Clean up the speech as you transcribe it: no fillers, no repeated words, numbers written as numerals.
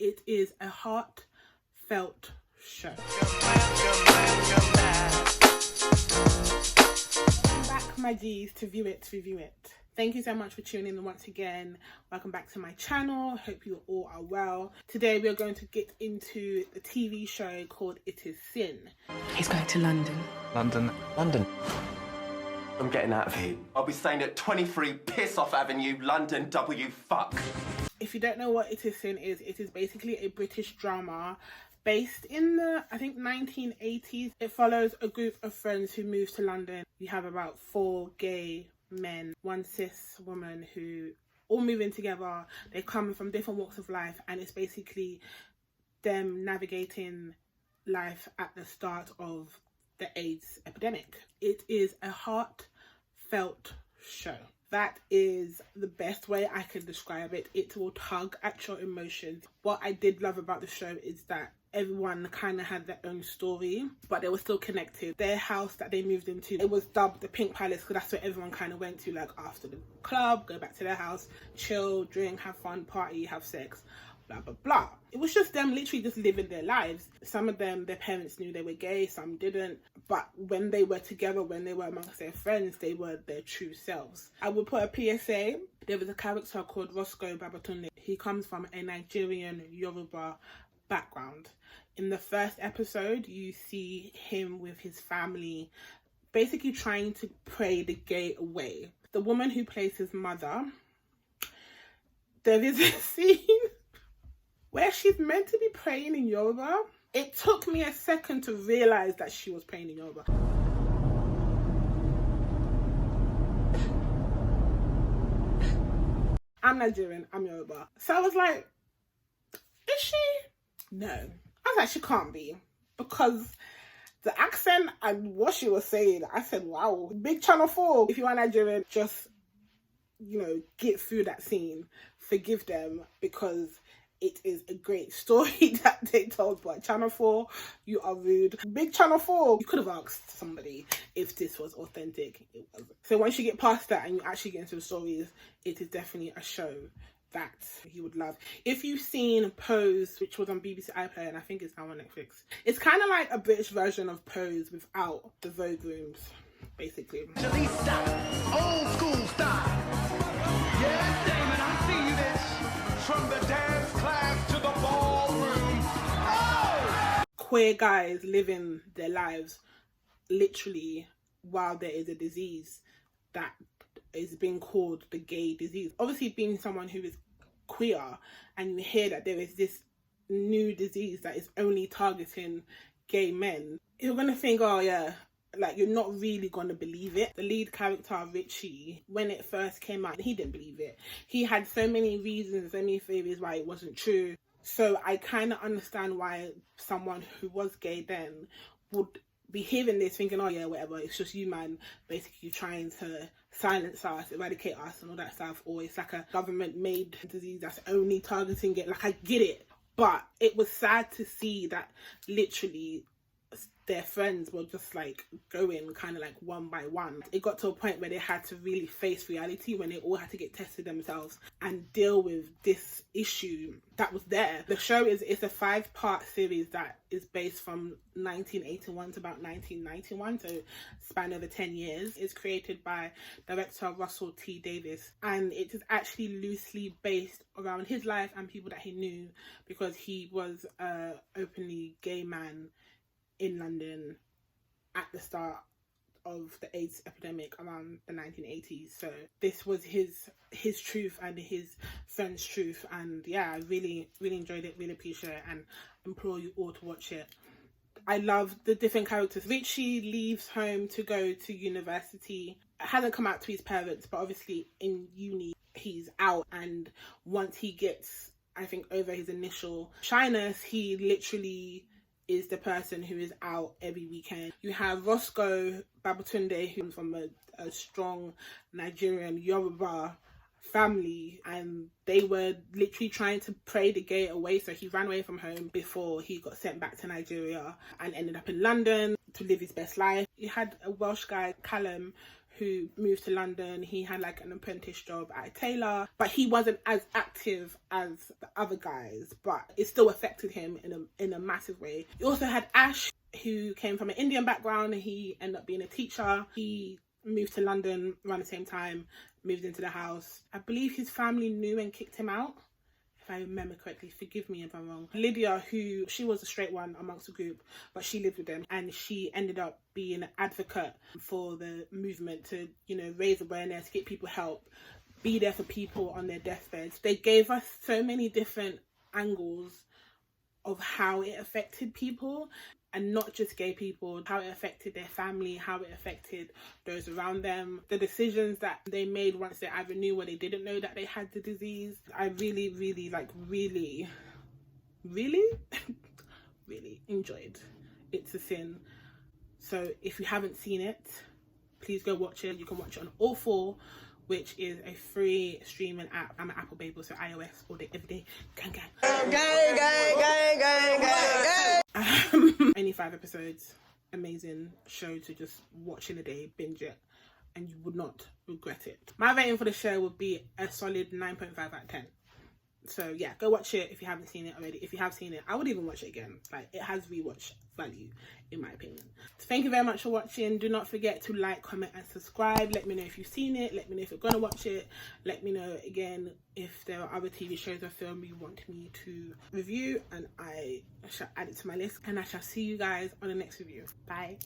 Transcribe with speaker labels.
Speaker 1: It is a heartfelt show. Welcome back, my G's, to View It, to Review It. Thank you so much for tuning in once again. Welcome back to my channel. Hope you all are well. Today we are going to get into the TV show called It Is Sin.
Speaker 2: He's going to London.
Speaker 3: London.
Speaker 4: I'm getting out of here. I'll be staying at 23 Piss Off Avenue, London, W fuck.
Speaker 1: If you don't know what It Is Sin is, it is basically a British drama based in the, I think, 1980s. It follows a group of friends who move to London. You have about 4 gay men, 1 cis woman, who all move in together. They come from different walks of life, and it's basically them navigating life at the start of the AIDS epidemic. It is a heartfelt show. That is the best way I can describe it. It will tug at your emotions. What I did love about the show is that everyone kind of had their own story, but they were still connected. Their house that they moved into, it was dubbed the Pink Palace because that's where everyone kind of went to, like after the club, go back to their house, chill, drink, have fun, party, have sex, blah blah blah. It was just them literally just living their lives. Some of them, their parents knew they were gay, some didn't, but when they were together, when they were amongst their friends, they were their true selves. I would put a PSA. There was a character called Roscoe Babatunde. He comes from a Nigerian Yoruba background. In the first episode, you see him with his family basically trying to pray the gay away. The woman who plays his mother, there is a scene where she's meant to be praying in Yoruba. It took me a second to realise that she was praying in Yoruba. I'm Nigerian, I'm Yoruba. So I was like, is she? No. I was like, she can't be. Because the accent and what she was saying, I said, wow, big Channel 4. If you are Nigerian, just, get through that scene. Forgive them, because it is a great story that they told. But Channel 4, you are rude. Big Channel 4. You could have asked somebody if this was authentic. It wasn't. So once you get past that and you actually get into the stories, it is definitely a show that you would love. If you've seen Pose, which was on BBC iPlayer, and I think it's now on Netflix, it's kind of like a British version of Pose without the Vogue rooms, basically.
Speaker 5: Old school style. Yeah, Damon, I see you this. From the dance class to the ballroom. Oh!
Speaker 1: Queer guys living their lives literally while there is a disease that is being called the gay disease. Obviously, being someone who is queer and you hear that there is this new disease that is only targeting gay men, you're gonna think, oh yeah, like you're not really gonna believe it. The lead character, Richie, when it first came out, he didn't believe it. He had so many reasons, so many theories why it wasn't true. So I kind of understand why someone who was gay then would be hearing this thinking, oh yeah, whatever, it's just you, man, basically trying to silence us, eradicate us and all that stuff, or it's like a government made disease that's only targeting it. Like, I get it, but it was sad to see that literally their friends were just like going kind of like one by one. It got to a point where they had to really face reality, when they all had to get tested themselves and deal with this issue that was there. The show it's a 5-part series that is based from 1981 to about 1991, so span over 10 years. It's created by director Russell T Davies, and it is actually loosely based around his life and people that he knew, because he was an openly gay man in London at the start of the AIDS epidemic around the 1980s. So this was his truth and his friend's truth, and yeah, I really enjoyed it, really appreciate it, and implore you all to watch it. I love the different characters. Richie leaves home to go to university. It hasn't come out to his parents, but obviously in uni he's out, and once he gets, I think, over his initial shyness, he literally is the person who is out every weekend. You have Roscoe Babatunde, who's from a strong Nigerian Yoruba family, and they were literally trying to pray the gay away, so he ran away from home before he got sent back to Nigeria and ended up in London to live his best life. You had a Welsh guy, Callum, who moved to London. He had like an apprentice job at a tailor, but he wasn't as active as the other guys, but it still affected him in a massive way. You also had Ash, who came from an Indian background. He ended up being a teacher. He moved to London around the same time, moved into the house. I believe his family knew and kicked him out, if I remember correctly. Forgive me if I'm wrong. Lydia, who, she was a straight one amongst the group, but she lived with them, and she ended up being an advocate for the movement to, you know, raise awareness, get people help, be there for people on their deathbeds. They gave us so many different angles of how it affected people, and not just gay people, how it affected their family, how it affected those around them, the decisions that they made once they either knew or they didn't know that they had the disease. I really, really, like, really enjoyed It's a Sin. So if you haven't seen it, please go watch it. You can watch it on All 4, which is a free streaming app. I'm an Apple baby, so iOS all day, every day. Gang, gang. Gang, gang, gang, gang, gang, gang. Only 5 episodes. Amazing show to just watch in a day, binge it, and you would not regret it. My rating for the show would be a solid 9.5 out of 10. So yeah, go watch it if you haven't seen it already. If you have seen it, I would even watch it again. Like, it has rewatch value, in my opinion. So thank you very much for watching. Do not forget to like, comment and subscribe. Let me know if you've seen it. Let me know if you're gonna watch it. Let me know again if there are other TV shows or films you want me to review, and I shall add it to my list. And I shall see you guys on the next review. Bye.